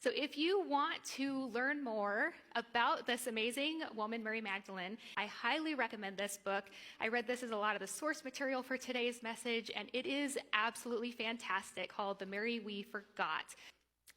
So if you want to learn more about this amazing woman, Mary Magdalene, I highly recommend this book. I read this as a lot of the source material for today's message, and it is absolutely fantastic, called The Mary We Forgot.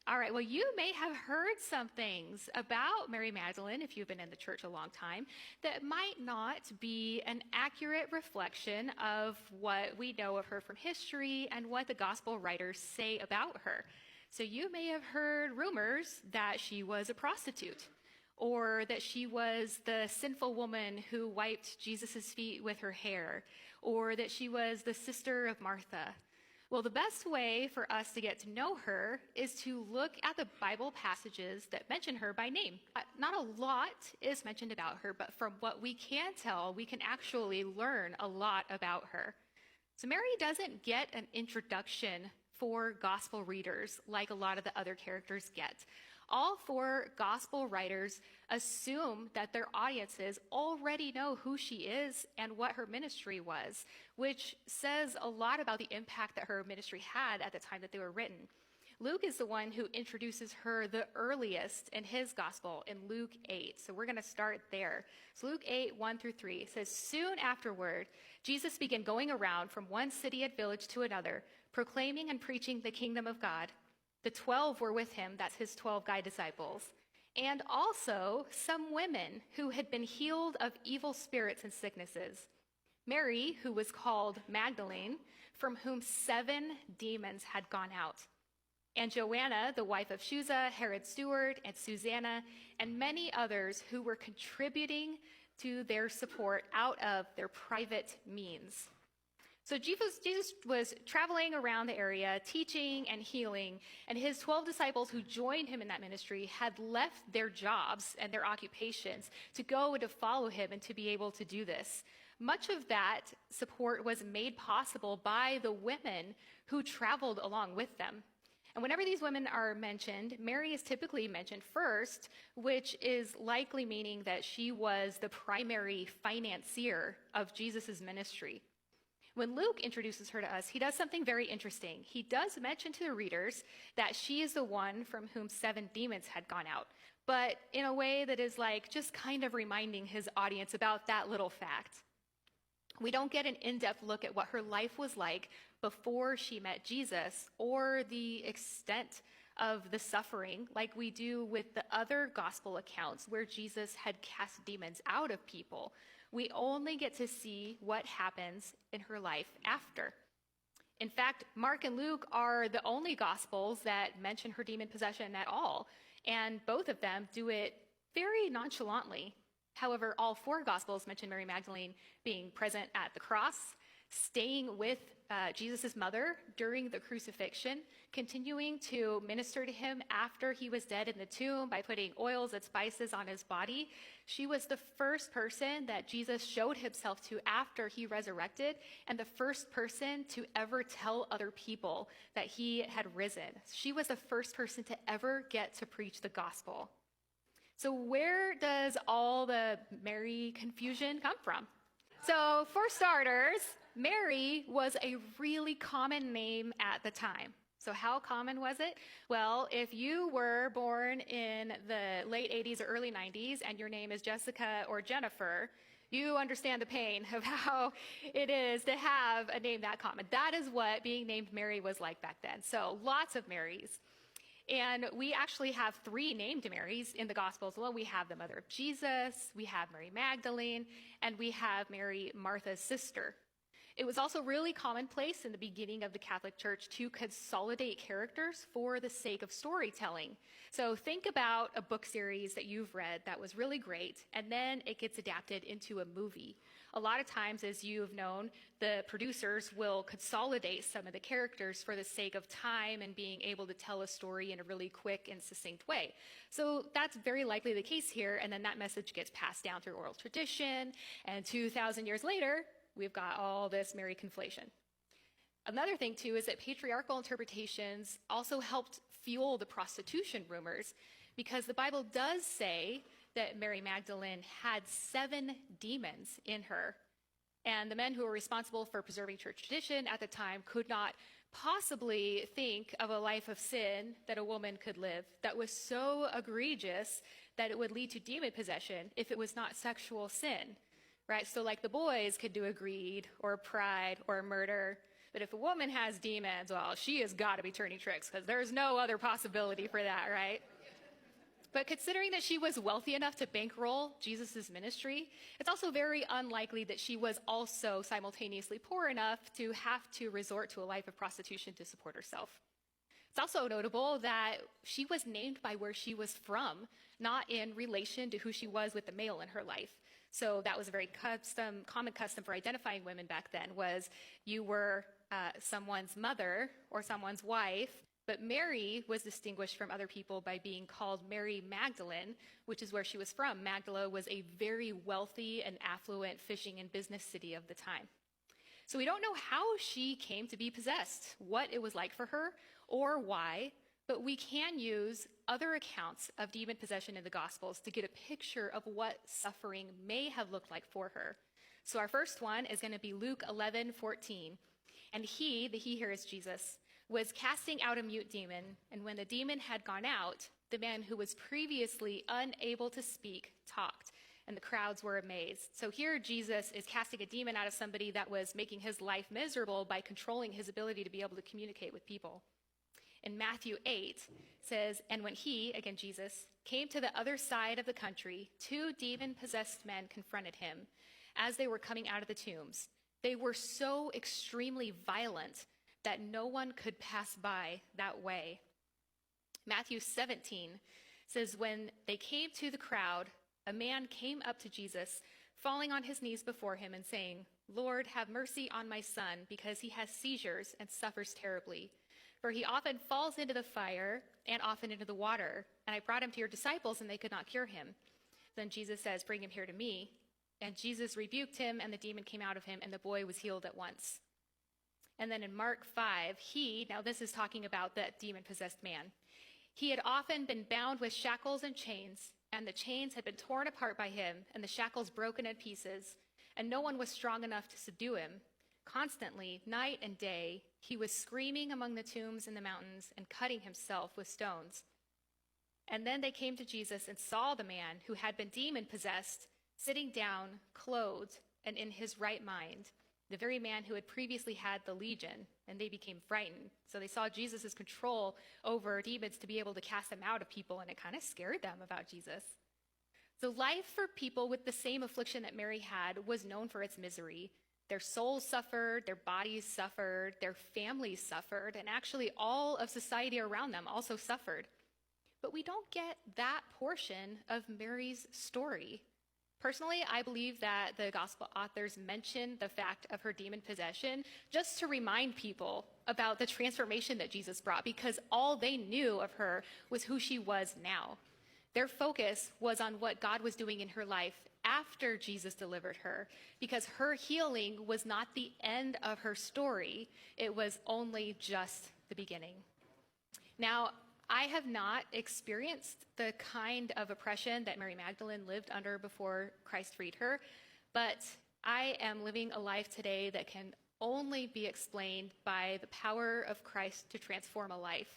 All right, well, you may have heard some things about Mary Magdalene, if you've been in the church a long time, that might not be an accurate reflection of what we know of her from history and what the gospel writers say about her. So you may have heard rumors that she was a prostitute, or that she was the sinful woman who wiped Jesus' feet with her hair, or that she was the sister of Martha. Well, the best way for us to get to know her is to look at the Bible passages that mention her by name. Not a lot is mentioned about her, but from what we can tell, we can actually learn a lot about her. So Mary doesn't get an introduction for gospel readers like a lot of the other characters get. All four gospel writers assume that their audiences already know who she is and what her ministry was, which says a lot about the impact that her ministry had at the time that they were written. Luke is the one who introduces her the earliest in his gospel in Luke 8. So we're going to start there. So Luke 8, 1 through 3 says, "Soon afterward, Jesus began going around from one city and village to another, proclaiming and preaching the kingdom of God. The 12 were with him," that's his 12 guide disciples, "and also some women who had been healed of evil spirits and sicknesses. Mary, who was called Magdalene, from whom 7 demons had gone out, and Joanna, the wife of Chuza, Herod's steward, and Susanna, and many others who were contributing to their support out of their private means." So Jesus was traveling around the area, teaching and healing, and his 12 disciples who joined him in that ministry had left their jobs and their occupations to go and to follow him and to be able to do this. Much of that support was made possible by the women who traveled along with them. And whenever these women are mentioned, Mary is typically mentioned first, which is likely meaning that she was the primary financier of Jesus' ministry. When Luke introduces her to us, he does something very interesting. He does mention to the readers that she is the one from whom 7 demons had gone out, but in a way that is like just kind of reminding his audience about that little fact. We don't get an in-depth look at what her life was like before she met Jesus, or the extent of the suffering like we do with the other gospel accounts where Jesus had cast demons out of people. We only get to see what happens in her life after. In fact, Mark and Luke are the only gospels that mention her demon possession at all, and both of them do it very nonchalantly. However, all 4 gospels mention Mary Magdalene being present at the cross, staying with Jesus' mother during the crucifixion, continuing to minister to him after he was dead in the tomb by putting oils and spices on his body. She was the first person that Jesus showed himself to after he resurrected, and the first person to ever tell other people that he had risen. She was the first person to ever get to preach the gospel. So where does all the Mary confusion come from? So for starters, Mary was a really common name at the time. So how common was it? Well, if you were born in the late 80s or early 90s and your name is Jessica or Jennifer, you understand the pain of how it is to have a name that common. That is what being named Mary was like back then. So lots of Marys. And we actually have 3 named Marys in the Gospels. Well, we have the mother of Jesus, we have Mary Magdalene, and we have Mary, Martha's sister. It was also really commonplace in the beginning of the Catholic Church to consolidate characters for the sake of storytelling. So think about a book series that you've read that was really great, and then it gets adapted into a movie. A lot of times, as you've known, the producers will consolidate some of the characters for the sake of time and being able to tell a story in a really quick and succinct way. So that's very likely the case here, and then that message gets passed down through oral tradition, and 2,000 years later, we've got all this Mary conflation. Another thing, too, is that patriarchal interpretations also helped fuel the prostitution rumors, because the Bible does say that Mary Magdalene had 7 demons in her. And the men who were responsible for preserving church tradition at the time could not possibly think of a life of sin that a woman could live that was so egregious that it would lead to demon possession if it was not sexual sin, right? So like the boys could do a greed or pride or murder, but if a woman has demons, well, she has got to be turning tricks because there's no other possibility for that, right? But considering that she was wealthy enough to bankroll Jesus' ministry, it's also very unlikely that she was also simultaneously poor enough to have to resort to a life of prostitution to support herself. It's also notable that she was named by where she was from, not in relation to who she was with the male in her life. So that was a very common custom for identifying women back then, was you were someone's mother or someone's wife. But Mary was distinguished from other people by being called Mary Magdalene, which is where she was from. Magdala was a very wealthy and affluent fishing and business city of the time. So we don't know how she came to be possessed, what it was like for her, or why, but we can use other accounts of demon possession in the Gospels to get a picture of what suffering may have looked like for her. So our first one is going to be Luke 11:14. And he, the he here is Jesus, was casting out a mute demon, and when the demon had gone out, the man who was previously unable to speak talked, and the crowds were amazed. So here Jesus is casting a demon out of somebody that was making his life miserable by controlling his ability to be able to communicate with people. In Matthew 8 says, and when he, again Jesus, came to the other side of the country, 2 demon-possessed men confronted him as they were coming out of the tombs. They were so extremely violent that no one could pass by that way. Matthew 17 says, when they came to the crowd, a man came up to Jesus, falling on his knees before him and saying, Lord, have mercy on my son, because he has seizures and suffers terribly. For he often falls into the fire and often into the water. And I brought him to your disciples, and they could not cure him. Then Jesus says, bring him here to me. And Jesus rebuked him, and the demon came out of him, and the boy was healed at once. And then in Mark 5, now this is talking about that demon-possessed man. He had often been bound with shackles and chains, and the chains had been torn apart by him, and the shackles broken in pieces, and no one was strong enough to subdue him. Constantly, night and day, he was screaming among the tombs in the mountains and cutting himself with stones. And then they came to Jesus and saw the man who had been demon-possessed, sitting down, clothed, and in his right mind, the very man who had previously had the legion, and they became frightened. So they saw Jesus' control over demons to be able to cast them out of people, and it kind of scared them about Jesus. So life for people with the same affliction that Mary had was known for its misery. Their souls suffered, their bodies suffered, their families suffered, and actually all of society around them also suffered. But we don't get that portion of Mary's story. Personally, I believe that the gospel authors mention the fact of her demon possession just to remind people about the transformation that Jesus brought, because all they knew of her was who she was now. Their focus was on what God was doing in her life after Jesus delivered her, because her healing was not the end of her story. It was only just the beginning. Now, I have not experienced the kind of oppression that Mary Magdalene lived under before Christ freed her, but I am living a life today that can only be explained by the power of Christ to transform a life.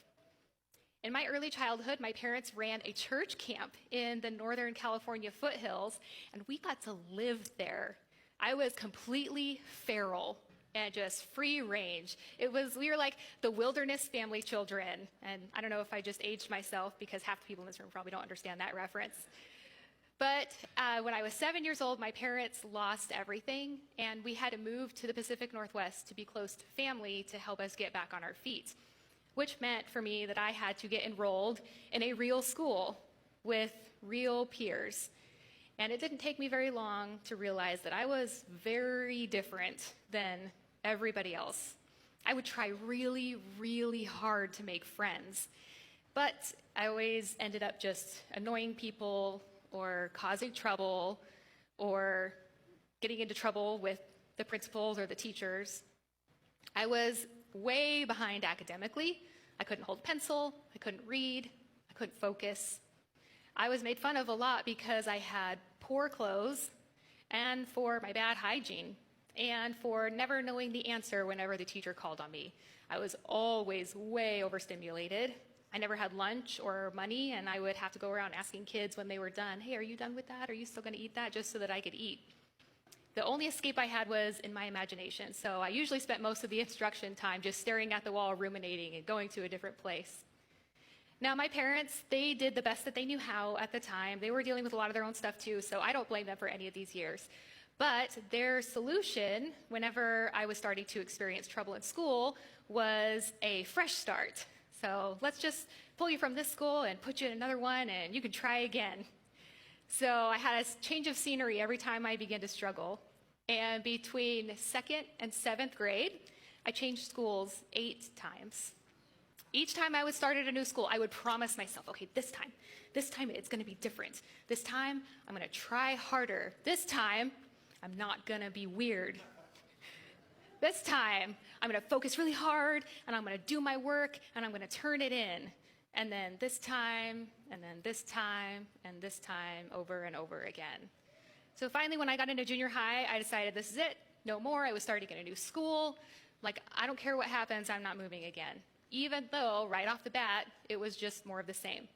In my early childhood, my parents ran a church camp in the Northern California foothills, and we got to live there. I was completely feral and just free range. We were like the wilderness family children. And I don't know if I just aged myself, because half the people in this room probably don't understand that reference. But when I was 7 years old, my parents lost everything, and we had to move to the Pacific Northwest to be close to family to help us get back on our feet, which meant for me that I had to get enrolled in a real school with real peers. And it didn't take me very long to realize that I was very different than everybody else. I would try really, really hard to make friends, but I always ended up just annoying people or causing trouble or getting into trouble with the principals or the teachers. I was way behind academically. I couldn't hold a pencil, I couldn't read, I couldn't focus. I was made fun of a lot because I had poor clothes, and for my bad hygiene, and for never knowing the answer whenever the teacher called on me. I was always way overstimulated. I never had lunch or money, and I would have to go around asking kids when they were done, hey, are you done with that? Are you still going to eat that? Just so that I could eat. The only escape I had was in my imagination, so I usually spent most of the instruction time just staring at the wall, ruminating, and going to a different place. Now, my parents, they did the best that they knew how at the time. They were dealing with a lot of their own stuff too, so I don't blame them for any of these years. But their solution, whenever I was starting to experience trouble in school, was a fresh start. So let's just pull you from this school and put you in another one, and you can try again. So I had a change of scenery every time I began to struggle. And between 2nd and 7th grade, I changed schools 8 times. Each time I would start at a new school, I would promise myself, okay, this time it's going to be different. This time, I'm going to try harder. This time, I'm not going to be weird. This time, I'm going to focus really hard, and I'm going to do my work, and I'm going to turn it in. And then this time, and then this time, and this time, over and over again. So finally, when I got into junior high, I decided this is it, no more. I was starting at a new school. Like, I don't care what happens, I'm not moving again. Even though, right off the bat, it was just more of the same.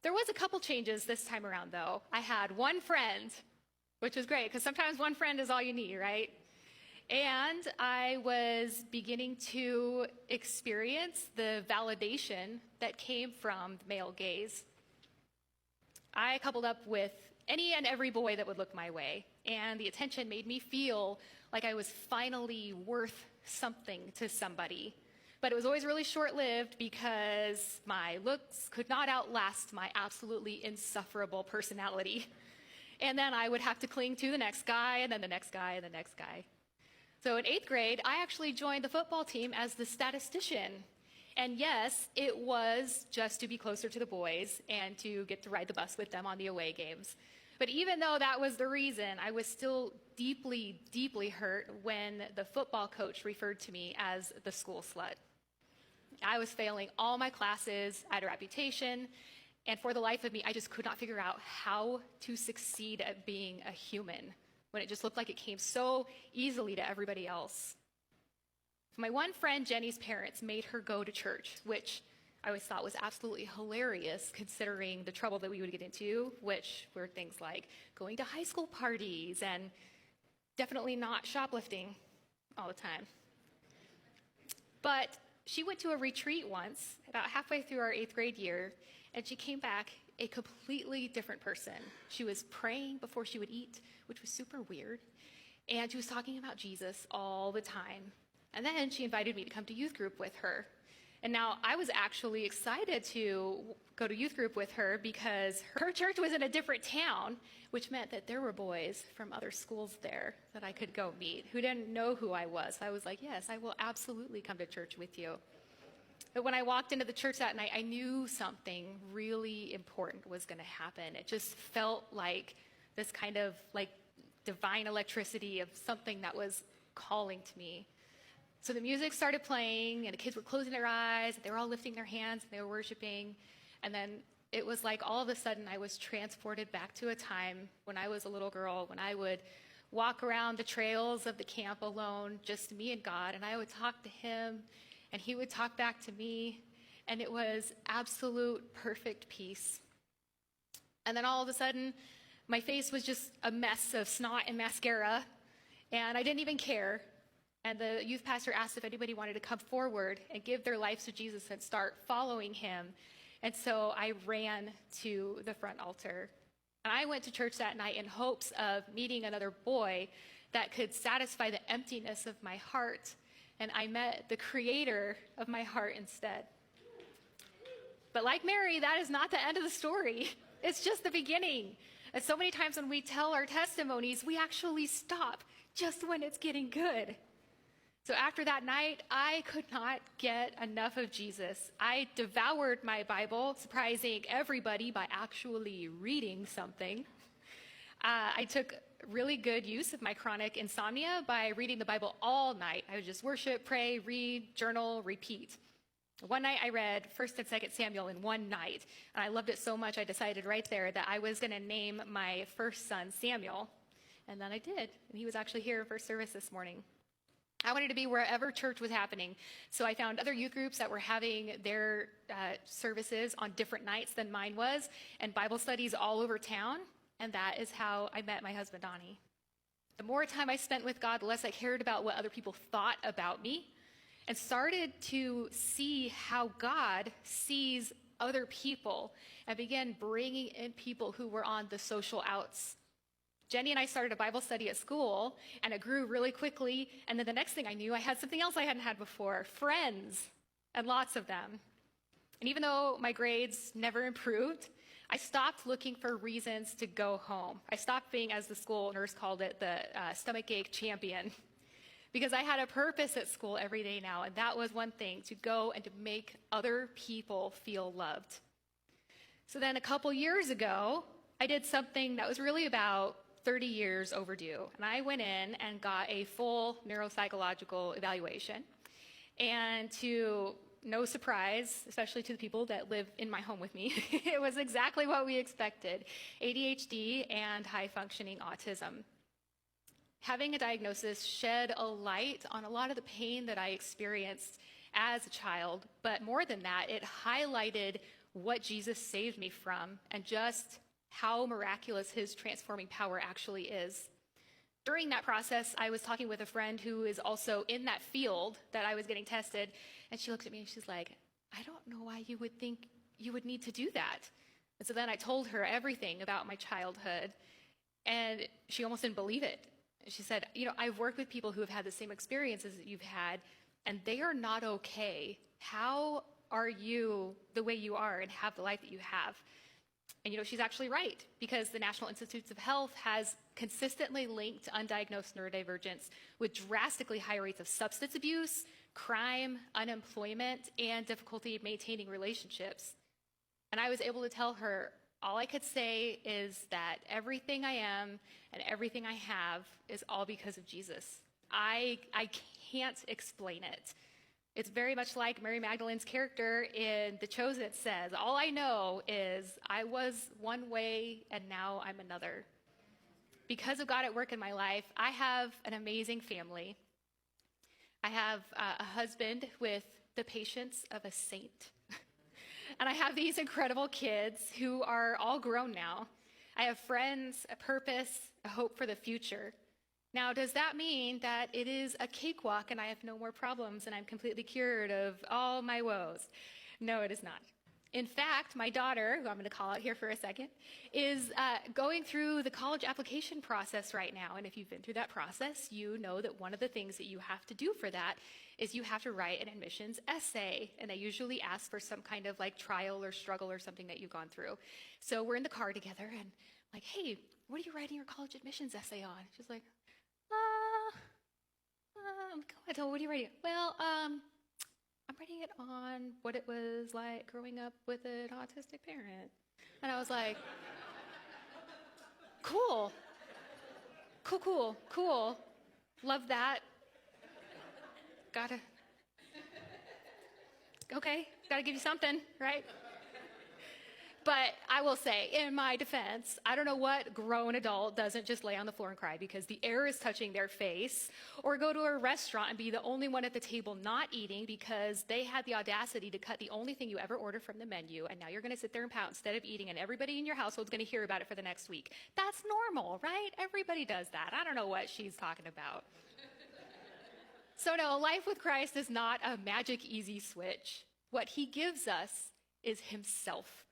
There was a couple changes this time around, though. I had one friend, which was great, because sometimes one friend is all you need, right? And I was beginning to experience the validation that came from the male gaze. I coupled up with any and every boy that would look my way, and the attention made me feel like I was finally worth something to somebody. But it was always really short-lived because my looks could not outlast my absolutely insufferable personality. And then I would have to cling to the next guy, and then the next guy, and the next guy. So in 8th grade, I actually joined the football team as the statistician. And yes, it was just to be closer to the boys and to get to ride the bus with them on the away games. But even though that was the reason, I was still deeply, deeply hurt when the football coach referred to me as the school slut. I was failing all my classes, I had a reputation, and for the life of me, I just could not figure out how to succeed at being a human when it just looked like it came so easily to everybody else. My one friend, Jenny's parents, made her go to church, which I always thought was absolutely hilarious considering the trouble that we would get into, which were things like going to high school parties and definitely not shoplifting all the time. But she went to a retreat once, about halfway through our 8th grade year, and she came back a completely different person. She was praying before she would eat, which was super weird, and she was talking about Jesus all the time. And then she invited me to come to youth group with her. And now I was actually excited to go to youth group with her because her church was in a different town, which meant that there were boys from other schools there that I could go meet who didn't know who I was. I was like, yes, I will absolutely come to church with you. But when I walked into the church that night, I knew something really important was going to happen. It just felt like this kind of like divine electricity of something that was calling to me. So the music started playing, and the kids were closing their eyes, and they were all lifting their hands, and they were worshiping. And then it was like all of a sudden I was transported back to a time when I was a little girl, when I would walk around the trails of the camp alone, just me and God, and I would talk to him, and he would talk back to me, and it was absolute perfect peace. And then all of a sudden, my face was just a mess of snot and mascara, and I didn't even care. And the youth pastor asked if anybody wanted to come forward and give their lives to Jesus and start following him. And so I ran to the front altar. And I went to church that night in hopes of meeting another boy that could satisfy the emptiness of my heart. And I met the creator of my heart instead. But like Mary, that is not the end of the story. It's just the beginning. And so many times when we tell our testimonies, we actually stop just when it's getting good. So after that night, I could not get enough of Jesus. I devoured my Bible, surprising everybody by actually reading something. I took really good use of my chronic insomnia by reading the Bible all night. I would just worship, pray, read, journal, repeat. One night I read 1st and 2nd Samuel in one night, and I loved it so much I decided right there that I was going to name my first son Samuel, and then I did, and he was actually here in first service this morning. I wanted to be wherever church was happening. So I found other youth groups that were having their services on different nights than mine was, and Bible studies all over town. And that is how I met my husband, Donnie. The more time I spent with God, the less I cared about what other people thought about me, and started to see how God sees other people, and began bringing in people who were on the social outs. Jenny and I started a Bible study at school, and it grew really quickly. And then the next thing I knew, I had something else I hadn't had before, friends, and lots of them. And even though my grades never improved, I stopped looking for reasons to go home. I stopped being, as the school nurse called it, the stomachache champion, because I had a purpose at school every day now, and that was one thing, to go and to make other people feel loved. So then a couple years ago, I did something that was really about 30 years overdue. And I went in and got a full neuropsychological evaluation. And to no surprise, especially to the people that live in my home with me, it was exactly what we expected: ADHD and high-functioning autism. Having a diagnosis shed a light on a lot of the pain that I experienced as a child, but more than that, it highlighted what Jesus saved me from and just how miraculous his transforming power actually is. During that process, I was talking with a friend who is also in that field that I was getting tested, and she looked at me and she's like, "I don't know why you would think you would need to do that." And so then I told her everything about my childhood, and she almost didn't believe it. She said, "I've worked with people who have had the same experiences that you've had, and they are not okay. How are you the way you are and have the life that you have?" And she's actually right, because the National Institutes of Health has consistently linked undiagnosed neurodivergence with drastically high rates of substance abuse, crime, unemployment, and difficulty maintaining relationships. And I was able to tell her, all I could say is that everything I am and everything I have is all because of Jesus. I can't explain it. It's very much like Mary Magdalene's character in The Chosen. It says, all I know is I was one way and now I'm another. Because of God at work in my life, I have an amazing family. I have a husband with the patience of a saint. And I have these incredible kids who are all grown now. I have friends, a purpose, a hope for the future. Now, does that mean that it is a cakewalk and I have no more problems and I'm completely cured of all my woes? No, it is not. In fact, my daughter, who I'm going to call out here for a second, is going through the college application process right now. And if you've been through that process, you know that one of the things that you have to do for that is you have to write an admissions essay. And they usually ask for some kind of like trial or struggle or something that you've gone through. So we're in the car together and I'm like, "Hey, what are you writing your college admissions essay on?" She's like, what are you writing? "Well, I'm writing it on what it was like growing up with an autistic parent." And I was like, cool. Love that. Gotta give you something, right? But I will say, in my defense, I don't know what grown adult doesn't just lay on the floor and cry because the air is touching their face, or go to a restaurant and be the only one at the table not eating because they had the audacity to cut the only thing you ever ordered from the menu, and now you're going to sit there and pout instead of eating, and everybody in your household is going to hear about it for the next week. That's normal, right? Everybody does that. I don't know what she's talking about. So no, life with Christ is not a magic easy switch. What he gives us is himself,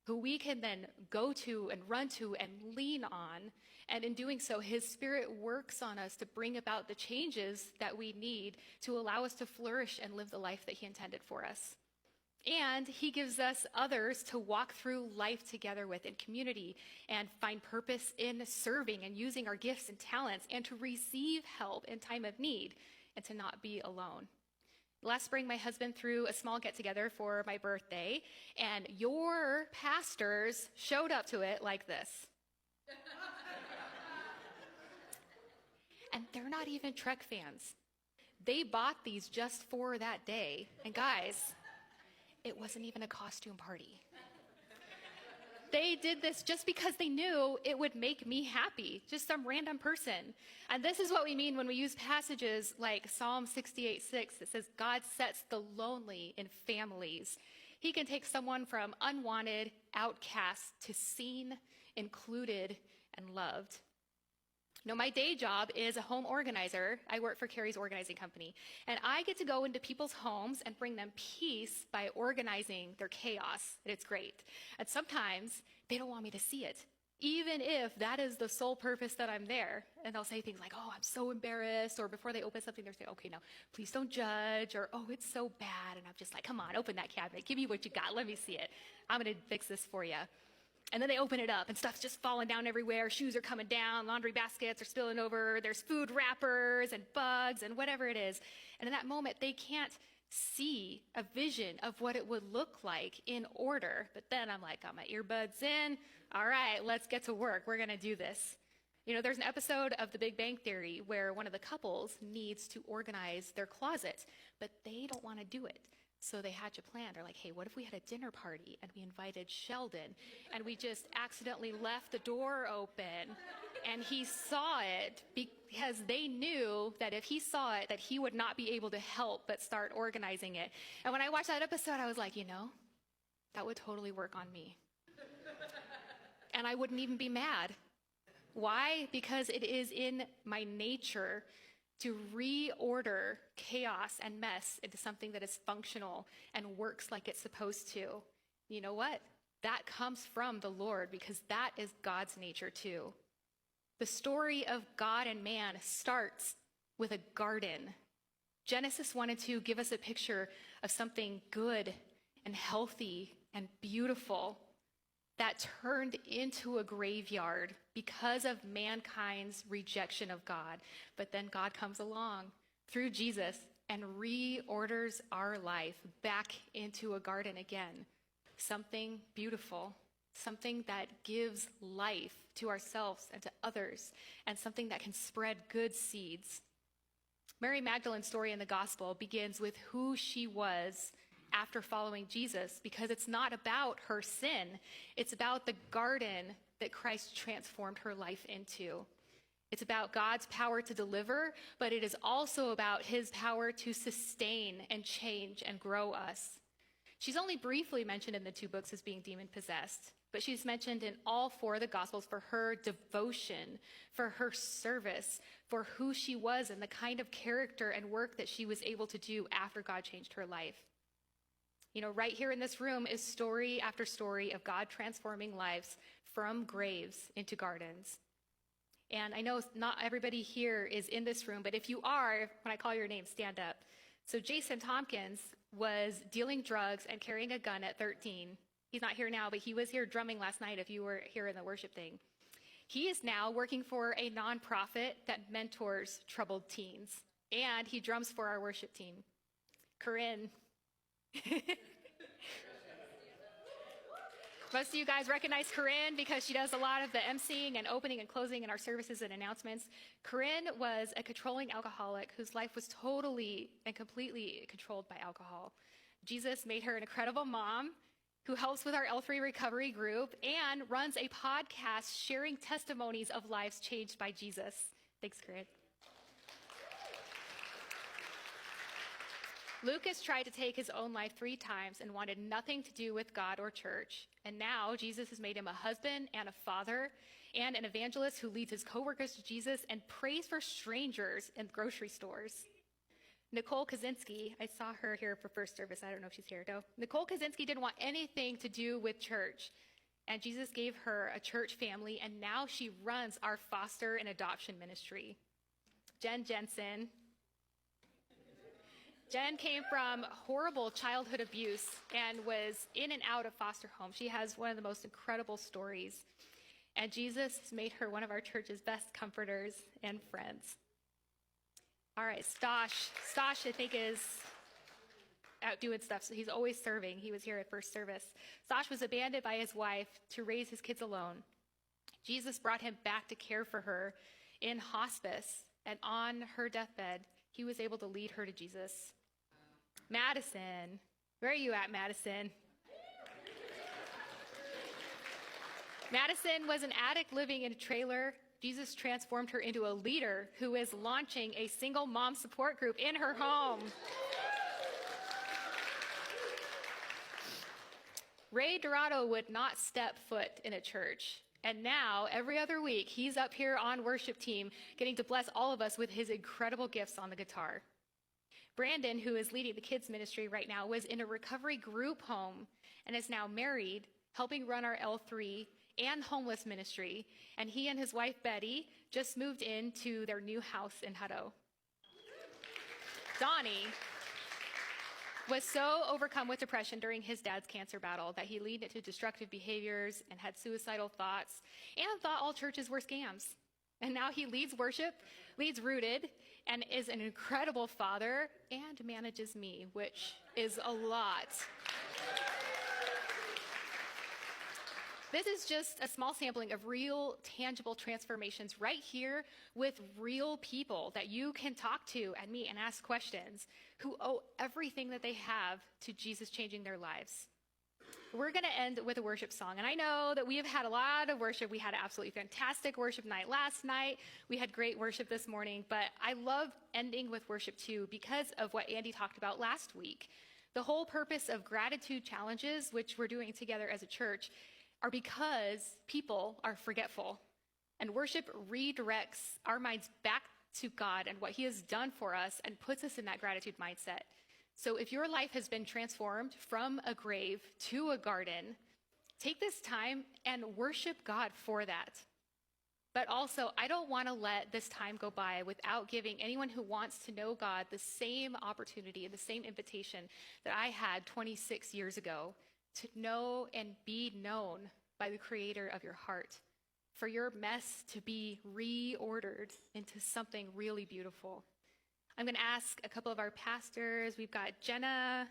who we can then go to and run to and lean on. And in doing so, his Spirit works on us to bring about the changes that we need to allow us to flourish and live the life that he intended for us. And he gives us others to walk through life together with in community and find purpose in serving and using our gifts and talents, and to receive help in time of need and to not be alone. Last spring, my husband threw a small get-together for my birthday, and your pastors showed up to it like this. And they're not even Trek fans. They bought these just for that day. And guys, it wasn't even a costume party. They did this just because they knew it would make me happy, just some random person. And this is what we mean when we use passages like Psalm 68:6 that says, God sets the lonely in families. He can take someone from unwanted, outcast to seen, included, and loved. You know, my day job is a home organizer. I work for Carrie's organizing company. And I get to go into people's homes and bring them peace by organizing their chaos. And it's great. And sometimes they don't want me to see it, even if that is the sole purpose that I'm there. And they'll say things like, oh, I'm so embarrassed. Or before they open something, they'll say, okay, no, please don't judge. Or, oh, it's so bad. And I'm just like, come on, open that cabinet. Give me what you got. Let me see it. I'm going to fix this for you. And then they open it up and stuff's just falling down everywhere. Shoes are coming down, laundry baskets are spilling over. There's food wrappers and bugs and whatever it is. And in that moment, they can't see a vision of what it would look like in order. But then I'm like, got my earbuds in. All right, let's get to work. We're going to do this. You know, there's an episode of The Big Bang Theory where one of the couples needs to organize their closet, but they don't want to do it. So they hatch a plan. They're like, hey, what if we had a dinner party and we invited Sheldon and we just accidentally left the door open and he saw it because they knew that if he saw it, that he would not be able to help but start organizing it. And when I watched that episode, I was like, you know, that would totally work on me. And I wouldn't even be mad. Why? Because it is in my nature to reorder chaos and mess into something that is functional and works like it's supposed to. You know what? That comes from the Lord because that is God's nature too. The story of God and man starts with a garden. Genesis 1 and 2 give us a picture of something good and healthy and beautiful that turned into a graveyard because of mankind's rejection of God. But then God comes along through Jesus and reorders our life back into a garden again. Something beautiful, something that gives life to ourselves and to others, and something that can spread good seeds. Mary Magdalene's story in the gospel begins with who she was after following Jesus, because it's not about her sin. It's about the garden that Christ transformed her life into. It's about God's power to deliver, but it is also about his power to sustain and change and grow us. She's only briefly mentioned in the two books as being demon-possessed, but she's mentioned in all four of the Gospels for her devotion, for her service, for who she was and the kind of character and work that she was able to do after God changed her life. You know, right here in this room is story after story of God transforming lives from graves into gardens. And I know not everybody here is in this room, but if you are, when I call your name, stand up. So Jason Tompkins was dealing drugs and carrying a gun at 13. He's not here now, but he was here drumming last night if you were here in the worship thing. He is now working for a nonprofit that mentors troubled teens, and he drums for our worship team. Corinne. Most of you guys recognize Corinne because she does a lot of the emceeing and opening and closing in our services and announcements. Corinne was a controlling alcoholic whose life was totally and completely controlled by alcohol. Jesus made her an incredible mom who helps with our L3 recovery group and runs a podcast sharing testimonies of lives changed by Jesus. Thanks, Corinne. Lucas tried to take his own life 3 times and wanted nothing to do with God or church. And now Jesus has made him a husband and a father and an evangelist who leads his coworkers to Jesus and prays for strangers in grocery stores. Nicole Kaczynski, I saw her here for first service. I don't know if she's here, though. Nicole Kaczynski didn't want anything to do with church. And Jesus gave her a church family, and now she runs our foster and adoption ministry. Jen Jensen. Jen came from horrible childhood abuse and was in and out of foster homes. She has one of the most incredible stories. And Jesus has made her one of our church's best comforters and friends. All right, Stosh. Stosh, I think, is out doing stuff, so he's always serving. He was here at first service. Stosh was abandoned by his wife to raise his kids alone. Jesus brought him back to care for her in hospice, and on her deathbed, he was able to lead her to Jesus. Madison. Where are you at, Madison? Madison was an addict living in a trailer. Jesus transformed her into a leader who is launching a single mom support group in her home. Ray Dorado would not step foot in a church. And now, every other week, he's up here on worship team, getting to bless all of us with his incredible gifts on the guitar. Brandon, who is leading the kids ministry right now, was in a recovery group home and is now married, helping run our L3 and homeless ministry. And he and his wife, Betty, just moved into their new house in Hutto. Donnie was so overcome with depression during his dad's cancer battle that he leaned into destructive behaviors and had suicidal thoughts and thought all churches were scams. And now he leads worship, leads Rooted, and is an incredible father and manages me, which is a lot. This is just a small sampling of real, tangible transformations right here with real people that you can talk to and meet and ask questions, who owe everything that they have to Jesus changing their lives. We're going to end with a worship song. And I know that we have had a lot of worship. We had an absolutely fantastic worship night last night. We had great worship this morning. But I love ending with worship too because of what Andy talked about last week. The whole purpose of gratitude challenges, which we're doing together as a church, are because people are forgetful. And worship redirects our minds back to God and what he has done for us and puts us in that gratitude mindset. So if your life has been transformed from a grave to a garden, take this time and worship God for that. But also, I don't want to let this time go by without giving anyone who wants to know God the same opportunity and the same invitation that I had 26 years ago to know and be known by the creator of your heart, for your mess to be reordered into something really beautiful. I'm going to ask a couple of our pastors. We've got Jenna,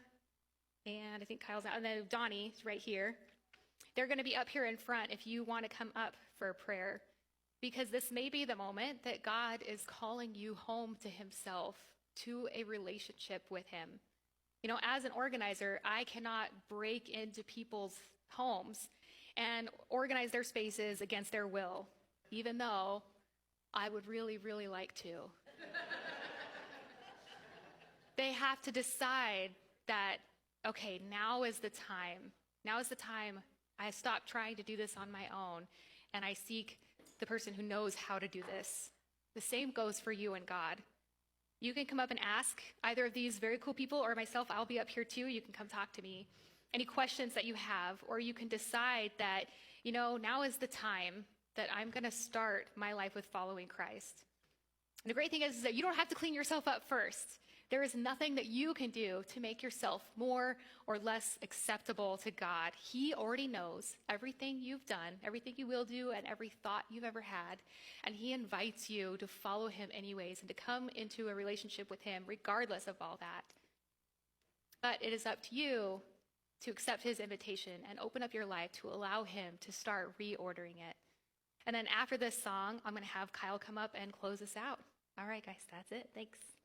and I think Kyle's out, and then Donnie's right here. They're going to be up here in front if you want to come up for a prayer, because this may be the moment that God is calling you home to himself, to a relationship with him. You know, as an organizer, I cannot break into people's homes and organize their spaces against their will, even though I would really, really like to. They have to decide that, okay, now is the time. Now is the time I stop trying to do this on my own, and I seek the person who knows how to do this. The same goes for you and God. You can come up and ask either of these very cool people or myself. I'll be up here too. You can come talk to me. Any questions that you have, or you can decide that, you know, now is the time that I'm going to start my life with following Christ. And the great thing is that you don't have to clean yourself up first. There is nothing that you can do to make yourself more or less acceptable to God. He already knows everything you've done, everything you will do, and every thought you've ever had. And he invites you to follow him anyways and to come into a relationship with him regardless of all that. But it is up to you to accept his invitation and open up your life to allow him to start reordering it. And then after this song, I'm going to have Kyle come up and close us out. All right, guys, that's it. Thanks.